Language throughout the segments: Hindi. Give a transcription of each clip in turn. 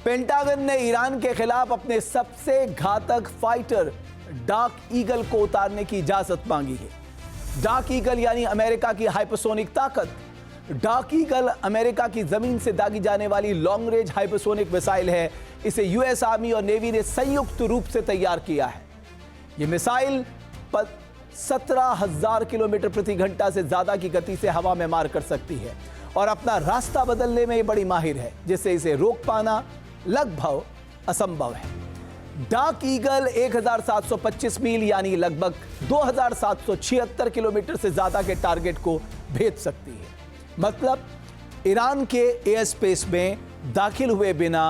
पेंटागन ने ईरान के खिलाफ अपने सबसे घातक फाइटर डार्क ईगल को उतारने की इजाजत मांगी है। डार्क ईगल यानी अमेरिका की हाइपरसोनिक ताकत। डार्क ईगल अमेरिका की जमीन से दागी जाने वाली लॉन्ग रेंज हाइपरसोनिक मिसाइल है। इसे यूएस आर्मी और नेवी ने संयुक्त रूप से तैयार किया है। यह मिसाइल 17,000 किलोमीटर प्रति घंटा से ज्यादा की गति से हवा में मार कर सकती है और अपना रास्ता बदलने में बड़ी माहिर है, जिससे इसे रोक पाना लगभग असंभव है। डार्क ईगल 1725 मील यानी लगभग 2776 किलोमीटर से ज्यादा के टारगेट को भेद सकती है। मतलब ईरान के एयर स्पेस में दाखिल हुए बिना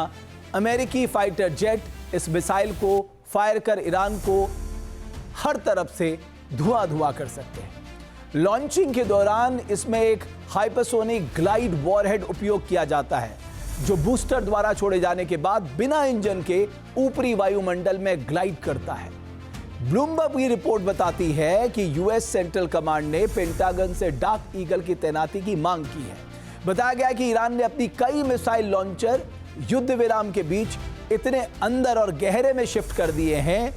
अमेरिकी फाइटर जेट इस मिसाइल को फायर कर ईरान को हर तरफ से धुआं कर सकते हैं। लॉन्चिंग के दौरान इसमें एक हाइपरसोनिक ग्लाइड वॉरहेड उपयोग किया जाता है, जो बूस्टर द्वारा छोड़े जाने के बाद बिना इंजन के ऊपरी वायुमंडल में ग्लाइड करता है। ब्लूमबर्ग की रिपोर्ट बताती है कि यूएस सेंट्रल कमांड ने पेंटागन से डार्क ईगल की तैनाती की मांग की है। बताया गया कि ईरान ने अपनी कई मिसाइल लॉन्चर युद्ध विराम के बीच इतने अंदर और गहरे में शिफ्ट कर दिए हैं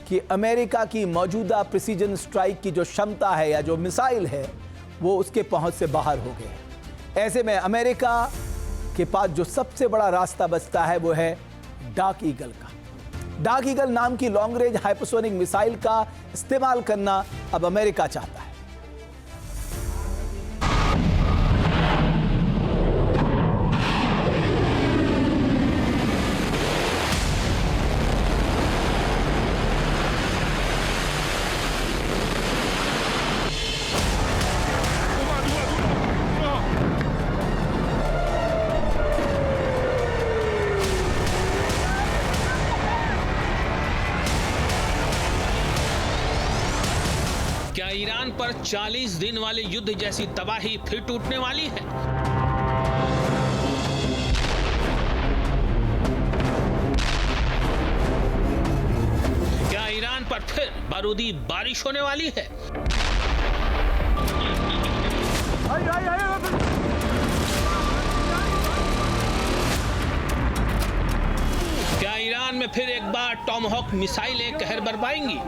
कि अमेरिका की मौजूदा प्रिसीजन स्ट्राइक की जो क्षमता है या जो मिसाइल है वो उसके पहुंच से बाहर हो गए हैं। ऐसे में अमेरिका के पास जो सबसे बड़ा रास्ता बचता है वो है डार्क ईगल का। डार्क ईगल नाम की लॉन्ग रेंज हाइपरसोनिक मिसाइल का इस्तेमाल करना अब अमेरिका चाहता है। क्या ईरान पर 40 दिन वाले युद्ध जैसी तबाही फिर टूटने वाली है? क्या ईरान पर फिर बारूदी बारिश होने वाली है? क्या ईरान में फिर एक बार टॉमहॉक मिसाइलें कहर बरपाएंगी?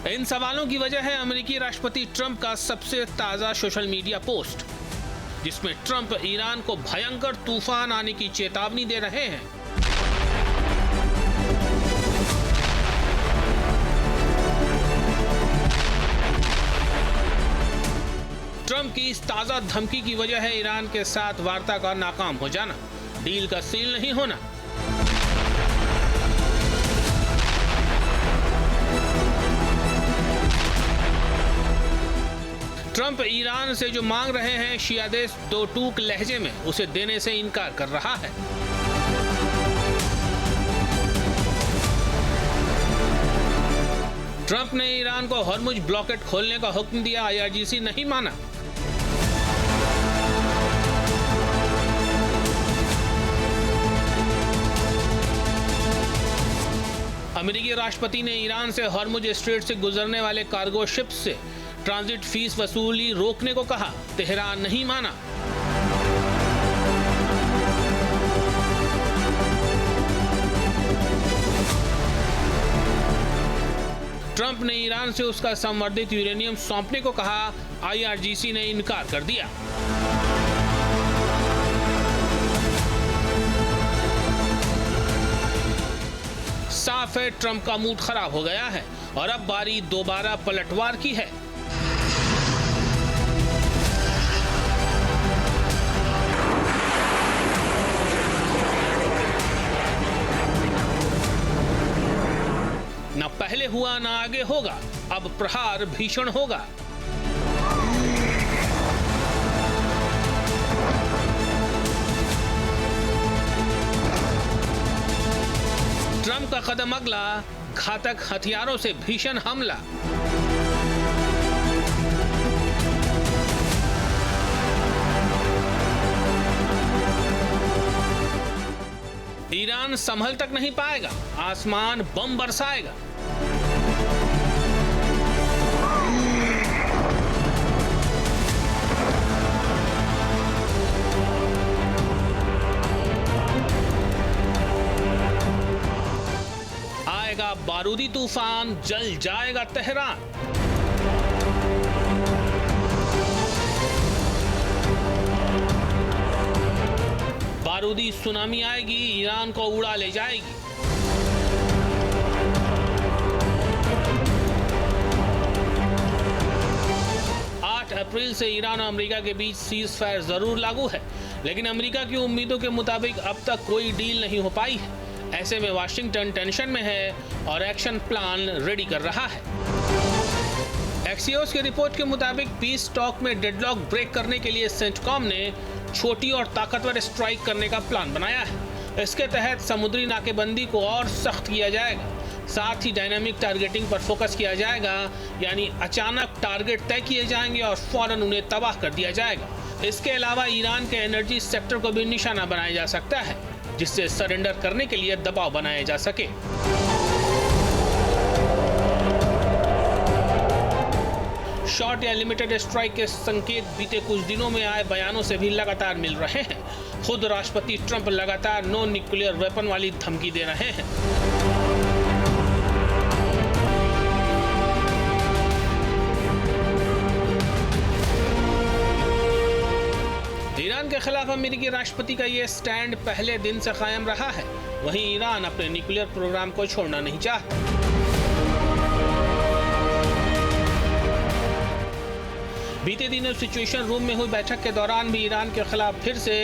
इन सवालों की वजह है अमेरिकी राष्ट्रपति ट्रंप का सबसे ताजा सोशल मीडिया पोस्ट, जिसमें ट्रंप ईरान को भयंकर तूफान आने की चेतावनी दे रहे हैं। ट्रंप की इस ताजा धमकी की वजह है ईरान के साथ वार्ता का नाकाम हो जाना, डील का सील नहीं होना। ट्रंप ईरान से जो मांग रहे हैं शिया देश दो टूक लहजे में उसे देने से इनकार कर रहा है। ट्रंप ने ईरान को हॉर्मुज ब्लॉकेट खोलने का हुक्म दिया, आईआरजीसी नहीं माना। अमेरिकी राष्ट्रपति ने ईरान से हॉर्मुज स्ट्रेट से गुजरने वाले कार्गो शिप्स से ट्रांजिट फीस वसूली रोकने को कहा, तेहरान नहीं माना। ट्रंप ने ईरान से उसका संवर्धित यूरेनियम सौंपने को कहा, आईआरजीसी ने इनकार कर दिया। साफ है ट्रंप का मूड खराब हो गया है और अब बारी दोबारा पलटवार की है। न पहले हुआ न आगे होगा, अब प्रहार भीषण होगा। ट्रंप का कदम अगला, घातक हथियारों से भीषण हमला। ईरान संभल तक नहीं पाएगा, आसमान बम बरसाएगा। आएगा बारूदी तूफान, जल जाएगा तेहरान। बारूदी सुनामी आएगी, ईरान को उड़ा ले जाएगी। अप्रैल से ईरान और अमेरिका के बीच सीज फायर जरूर लागू है, लेकिन अमेरिका की उम्मीदों के मुताबिक अब तक कोई डील नहीं हो पाई है। ऐसे में वाशिंगटन टेंशन में है और एक्शन प्लान रेडी कर रहा है। एक्सियोस की रिपोर्ट के मुताबिक पीस टॉक में डेडलॉक ब्रेक करने के लिए सेंटकॉम ने छोटी और ताकतवर स्ट्राइक करने का प्लान बनाया है। इसके तहत समुद्री नाकेबंदी को और सख्त किया जाएगा, साथ ही डायनामिक टारगेटिंग पर फोकस किया जाएगा, यानी अचानक टारगेट तय किए जाएंगे और फौरन उन्हें तबाह कर दिया जाएगा। इसके अलावा ईरान के एनर्जी सेक्टर को भी निशाना बनाया जा सकता है, जिससे सरेंडर करने के लिए दबाव बनाया जा सके। शॉर्ट या लिमिटेड स्ट्राइक के संकेत बीते कुछ दिनों में आए बयानों से भी लगातार मिल रहे हैं। खुद राष्ट्रपति ट्रंप लगातार नो न्यूक्लियर वेपन वाली धमकी दे रहे हैं। ईरान के खिलाफ अमेरिकी राष्ट्रपति का ये स्टैंड पहले दिन से कायम रहा है। वहीं ईरान अपने न्यूक्लियर प्रोग्राम को छोड़ना नहीं चाहता। बीते दिनों सिचुएशन रूम में हुई बैठक के दौरान भी ईरान के खिलाफ फिर से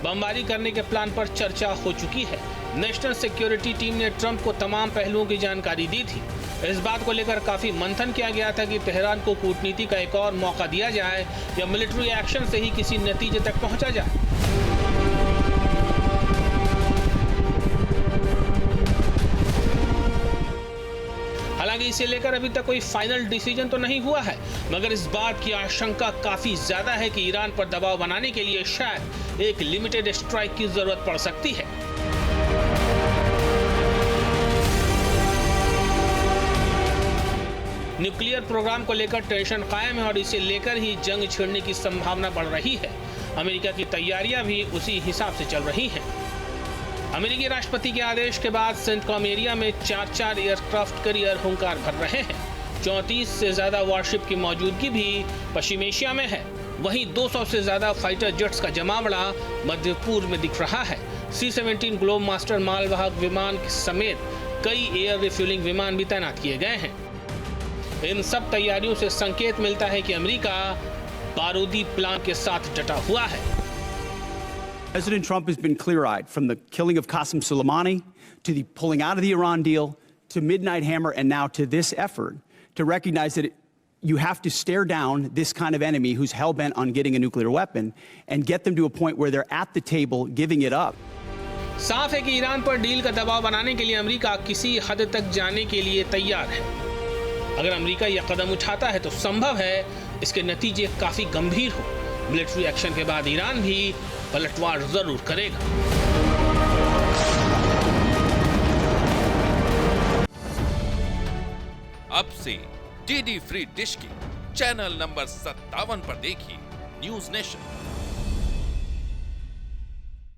बमबारी करने के प्लान पर चर्चा हो चुकी है। नेशनल सिक्योरिटी टीम ने ट्रंप को तमाम पहलुओं की जानकारी दी थी। इस बात को लेकर काफी मंथन किया गया था कि तेहरान को कूटनीति का एक और मौका दिया जाए या मिलिट्री एक्शन से ही किसी नतीजे तक पहुंचा जाए। हालांकि इसे लेकर अभी तक कोई फाइनल डिसीजन तो नहीं हुआ है, मगर इस बात की आशंका काफी ज्यादा है कि ईरान पर दबाव बनाने के लिए शायद एक लिमिटेड स्ट्राइक की जरूरत पड़ सकती है। न्यूक्लियर प्रोग्राम को लेकर टेंशन कायम है और इसे लेकर ही जंग छिड़ने की संभावना बढ़ रही है। अमेरिका की तैयारियां भी उसी हिसाब से चल रही हैं। अमेरिकी राष्ट्रपति के आदेश के बाद सेंटकॉम एरिया में 4 एयरक्राफ्ट कैरियर हुंकार भर रहे हैं। 34 से ज्यादा वॉरशिप की मौजूदगी भी पश्चिम एशिया में है। वहीं 200 से ज्यादा फाइटर जेट्स का जमावड़ा मध्य पूर्व में दिख रहा है। C-17 ग्लोब मास्टर मालवाहक विमान समेत कई एयर रिफ्यूलिंग विमान भी तैनात किए गए हैं। इन सब तैयारियों से संकेत मिलता है कि अमेरिका बारूदी प्लान के साथ डटा हुआ है। President Trump has been clear-eyed, from the killing of Qasem Soleimani to the pulling out of the Iran deal to Midnight Hammer and now to this effort to recognize that you have to stare down this kind of enemy who's hell-bent on getting a nuclear weapon and get them to a point where they're at the table giving it up. साफ है कि ईरान पर डील का दबाव बनाने के लिए अमेरिका किसी हद तक जाने के लिए तैयार है। अगर अमेरिका यह कदम उठाता है तो संभव है इसके नतीजे काफी गंभीर हो। मिलिट्री एक्शन के बाद ईरान भी पलटवार जरूर करेगा। अब से डीडी फ्री डिश की चैनल नंबर 57 पर देखिए न्यूज नेशन।